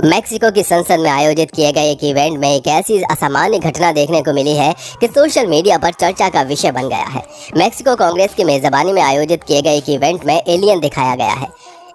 Mexico की संसद में आयोजित किए गए एक इवेंट में एक ऐसी असामान्य घटना देखने को मिली है कि सोशल मीडिया पर चर्चा का विषय बन गया है। मेक्सिको कांग्रेस की मेजबानी में आयोजित किए गए एक इवेंट में एलियन दिखाया गया है।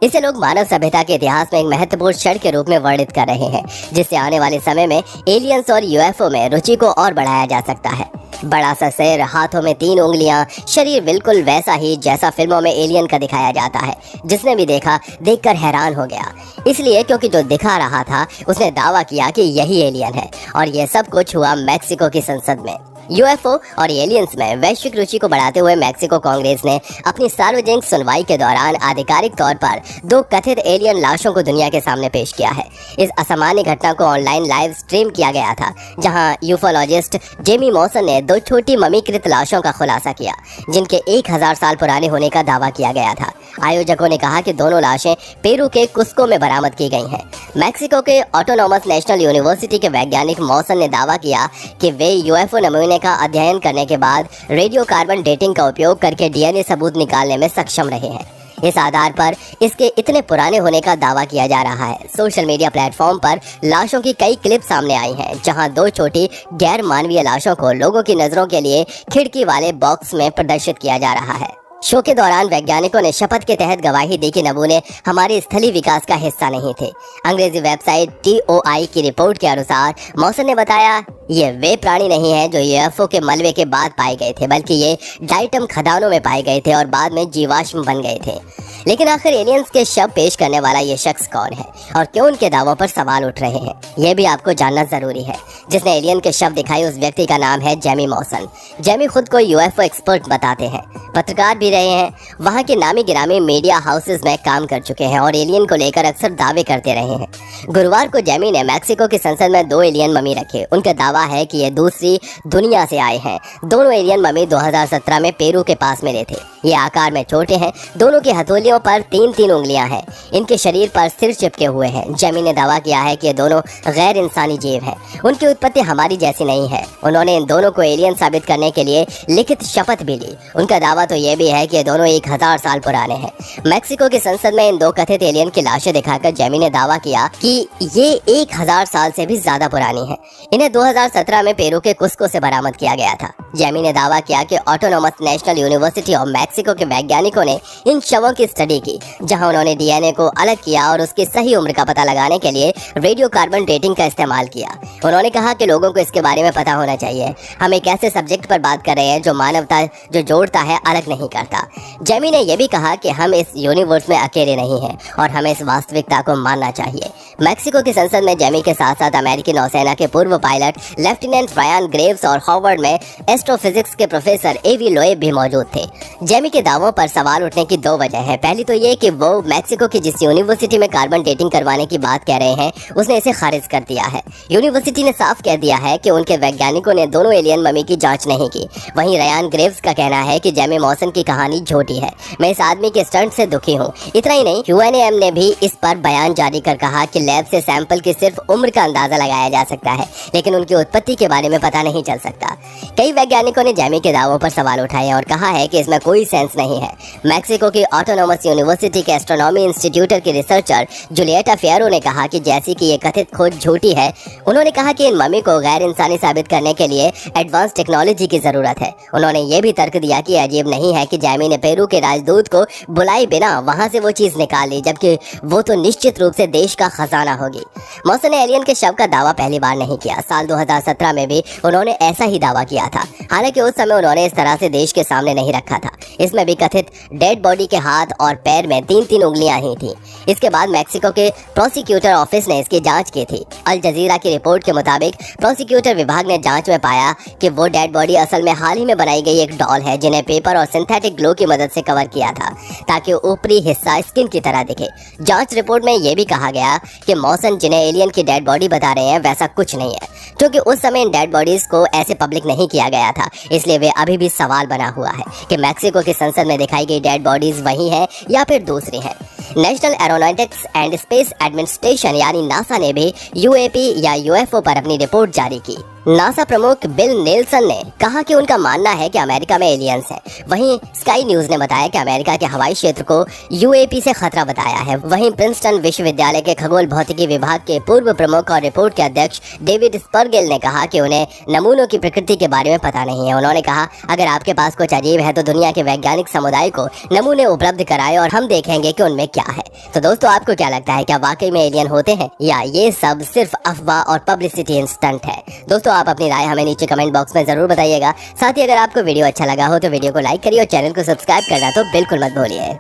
इसे लोग मानव सभ्यता के इतिहास में एक महत्वपूर्ण क्षण के रूप में वर्णित कर रहे हैं, जिससे आने वाले समय में एलियंस और यूएफओ में रुचि को और बढ़ाया जा सकता है। बड़ा सा सिर, हाथों में 3 उंगलियां, शरीर बिल्कुल वैसा ही जैसा फिल्मों में एलियन का दिखाया जाता है। जिसने भी देखा देखकर हैरान हो गया, इसलिए क्योंकि जो दिखा रहा था उसने दावा किया कि यही एलियन है। और यह सब कुछ हुआ मेक्सिको की संसद में। यूएफओ और एलियंस में वैश्विक रुचि को बढ़ाते हुए मेक्सिको कांग्रेस ने अपनी सार्वजनिक सुनवाई के दौरान आधिकारिक तौर पर 2 कथित एलियन लाशों को दुनिया के सामने पेश किया है। इस असामान्य घटना को ऑनलाइन लाइव स्ट्रीम किया गया था, जहां यूफोलॉजिस्ट जेमी मॉसन ने 2 छोटी ममीकृत लाशों का खुलासा किया, जिनके 1000 साल पुराने होने का दावा किया गया था। आयोजकों ने कहा कि दोनों लाशें पेरू के कुस्को में बरामद की गई हैं। मेक्सिको के ऑटोनोमस नेशनल यूनिवर्सिटी के वैज्ञानिक मॉसन ने दावा किया कि वे यूएफओ नमूने का अध्ययन करने के बाद रेडियो कार्बन डेटिंग का उपयोग करके डीएनए सबूत निकालने में सक्षम रहे हैं। इस आधार पर इसके इतने पुराने होने का दावा किया जा रहा है। सोशल मीडिया प्लेटफॉर्म पर लाशों की कई क्लिप सामने आई हैं, जहां 2 छोटी गैर मानवीय लाशों को लोगों की नजरों के लिए खिड़की वाले बॉक्स में प्रदर्शित किया जा रहा है। शो के दौरान वैज्ञानिकों ने शपथ के तहत गवाही दी कि नमूने हमारे स्थलीय विकास का हिस्सा नहीं थे। अंग्रेजी वेबसाइट TOI की रिपोर्ट के अनुसार मौसन ने बताया, ये वे प्राणी नहीं हैं जो यूएफओ के मलबे के बाद पाए गए थे, बल्कि ये डाइटम खदानों में पाए गए थे और बाद में जीवाश्म बन गए थे। लेकिन आखिर एलियंस के शव पेश करने वाला ये शख्स कौन है और क्यों उनके दावों पर सवाल उठ रहे हैं, यह भी आपको जानना जरूरी है। जिसने एलियन के शव दिखाए उस व्यक्ति का नाम है जेमी मॉसन। जेमी खुद को यूएफओ एक्सपर्ट बताते हैं, पत्रकार भी रहे हैं, वहाँ के नामी गिरामी मीडिया हाउसेज में काम कर चुके हैं और एलियन को लेकर अक्सर दावे करते रहे हैं। गुरुवार को जेमी ने मेक्सिको की संसद में 2 एलियन मम्मी रखे। उनका दावा है कि ये दूसरी दुनिया से आए हैं। दोनों एलियन मम्मी 2017 में पेरू के पास मिले थे। ये आकार में छोटे हैं, दोनों की हथेलियों पर 3-3 उंगलियां हैं। इनके शरीर पर सिर चिपके हुए हैं। जेमी ने दावा किया है कि ये दोनों गैर इंसानी जीव हैं। उनकी उत्पत्ति हमारी जैसी नहीं है। उन्होंने इन दोनों को एलियन साबित करने के लिए लिखित शपथ भी ली। उनका दावा तो ये भी है कि ये दोनों 1000 साल पुराने हैं। मेक्सिको की संसद में इन 2 कथित एलियन की लाशें दिखाकर जेमी ने दावा किया कि ये 1000 साल से भी ज्यादा पुरानी है। इन्हें 2017 में पेरू के कुस्को से बरामद किया गया था। जेमी ने दावा किया कि autonomous national university of Mexico के वैज्ञानिकों ने इन शवों की स्टडी की, जहां उन्होंने डीएनए को अलग किया और उसकी सही उम्र का पता लगाने के लिए रेडियो कार्बन डेटिंग का इस्तेमाल किया। उन्होंने कहा कि लोगों को इसके बारे में पता होना चाहिए। हम एक ऐसे सब्जेक्ट पर बात कर रहे हैं जो मानवता जो जोड़ता है, अलग नहीं करता। जेमी ने यह भी कहा कि हम इस यूनिवर्स में अकेले नहीं हैं और हमें इस वास्तविकता को मानना चाहिए। मेक्सिको की संसद में जेमी के साथ साथ अमेरिकी नौसेना के पूर्व पायलट लेफ्टिनेंट ब्रायन ग्रेव्स और हार्वर्ड में एस्ट्रोफिजिक्स के प्रोफेसर एवी लोएब भी मौजूद थे। जेमी के दावों पर सवाल उठने की 2 वजह हैं। पहली तो ये कि वो मेक्सिको की जिस यूनिवर्सिटी में कार्बन डेटिंग करवाने की बात कह रहे हैं, उसने इसे खारिज कर दिया है। यूनिवर्सिटी ने साफ कह दिया है कि उनके वैज्ञानिकों ने दोनों एलियन मम्मी की जांच नहीं की। वहीं रयान ग्रेव्स का कहना है कि जेमी मॉसन की कहानी झूठी है। मैं इस आदमी के स्टंट से दुखी हूँ। इतना ही नहीं, UNAM ने भी इस पर बयान जारी कर कहा कि लैब से सैंपल की सिर्फ उम्र का अंदाजा लगाया जा सकता है, लेकिन उनकी उत्पत्ति के बारे में पता नहीं चल सकता। कई वैज्ञानिकों ने जेमी के दावों पर सवाल उठाए और कहा है कि इसमें कोई सेंस नहीं है। मेक्सिको की ऑटोनोमस यूनिवर्सिटी के एस्ट्रोनॉमी इंस्टीट्यूट की रिसर्चर जुलिएटा फियरो ने कहा कि जैसी कि ये कथित खोज झूठी है। उन्होंने कहा कि इन मम्मी को गैर इंसानी साबित करने के लिए एडवांस टेक्नोलॉजी की जरूरत है। उन्होंने ये भी तर्क दिया कि अजीब नहीं है कि जेमी ने पेरू के राजदूत को बुलाए बिना वहां से वो चीज निकाल ली, जबकि वो तो निश्चित रूप से देश का खजाना होगी। मौसन ने एलियन के शव का दावा पहली बार नहीं किया। साल 2017 में भी उन्होंने ऐसा ही दावा किया था। हालांकि उस समय उन्होंने इस तरह से देश के सामने नहीं रखा था। इसमें भी कथित डेड बॉडी के हाथ और पैर में 3-3 उंगलियां ही थी। इसके बाद मेक्सिको के प्रोसिक्यूटर ऑफिस ने इसकी जांच की थी। अल जजीरा की रिपोर्ट के मुताबिक प्रोसिक्यूटर विभाग ने जांच में पाया कि वो डेड बॉडी असल में हाल ही में बनाई गई एक डॉल है, जिन्हें पेपर और सिंथेटिक ग्लो की मदद से कवर किया था ताकि ऊपरी हिस्सा स्किन की तरह दिखे। जांच रिपोर्ट में यह भी कहा गया कि मॉसन जिन्हें एलियन की डेड बॉडी बता रहे हैं वैसा कुछ नहीं है, क्योंकि उस समय इन डेड बॉडीज को ऐसे पब्लिक नहीं किया गया था। इसलिए वे अभी भी सवाल बना हुआ है कि मेक्सिको की संसद में दिखाई गई डेड बॉडीज वही हैं या फिर दूसरी हैं। National aeronautics and space administration यानी नासा ने भी UAP या UFO पर अपनी रिपोर्ट जारी की। नासा प्रमुख बिल नेल्सन ने कहा कि उनका मानना है कि अमेरिका में एलियंस हैं। वहीं स्काई न्यूज ने बताया कि अमेरिका के हवाई क्षेत्र को यूएपी से खतरा बताया है। वहीं प्रिंसटन विश्वविद्यालय के खगोल भौतिकी विभाग के पूर्व प्रमुख और रिपोर्ट के अध्यक्ष डेविड स्पर्गेल ने कहा कि उन्हें नमूनों की प्रकृति के बारे में पता नहीं है। उन्होंने कहा, अगर आपके पास कुछ अजीब है तो दुनिया के वैज्ञानिक समुदाय को नमूने उपलब्ध कराएं और हम देखेंगे कि उनमें क्या है। तो दोस्तों, आपको क्या लगता है, क्या वाकई में एलियन होते हैं या ये सब सिर्फ अफवाह और पब्लिसिटी स्टंट है? दोस्तों, आप अपनी राय हमें नीचे कमेंट बॉक्स में जरूर बताइएगा। साथ ही अगर आपको वीडियो अच्छा लगा हो तो वीडियो को लाइक करिए और चैनल को सब्सक्राइब करना तो बिल्कुल मत भूलिए।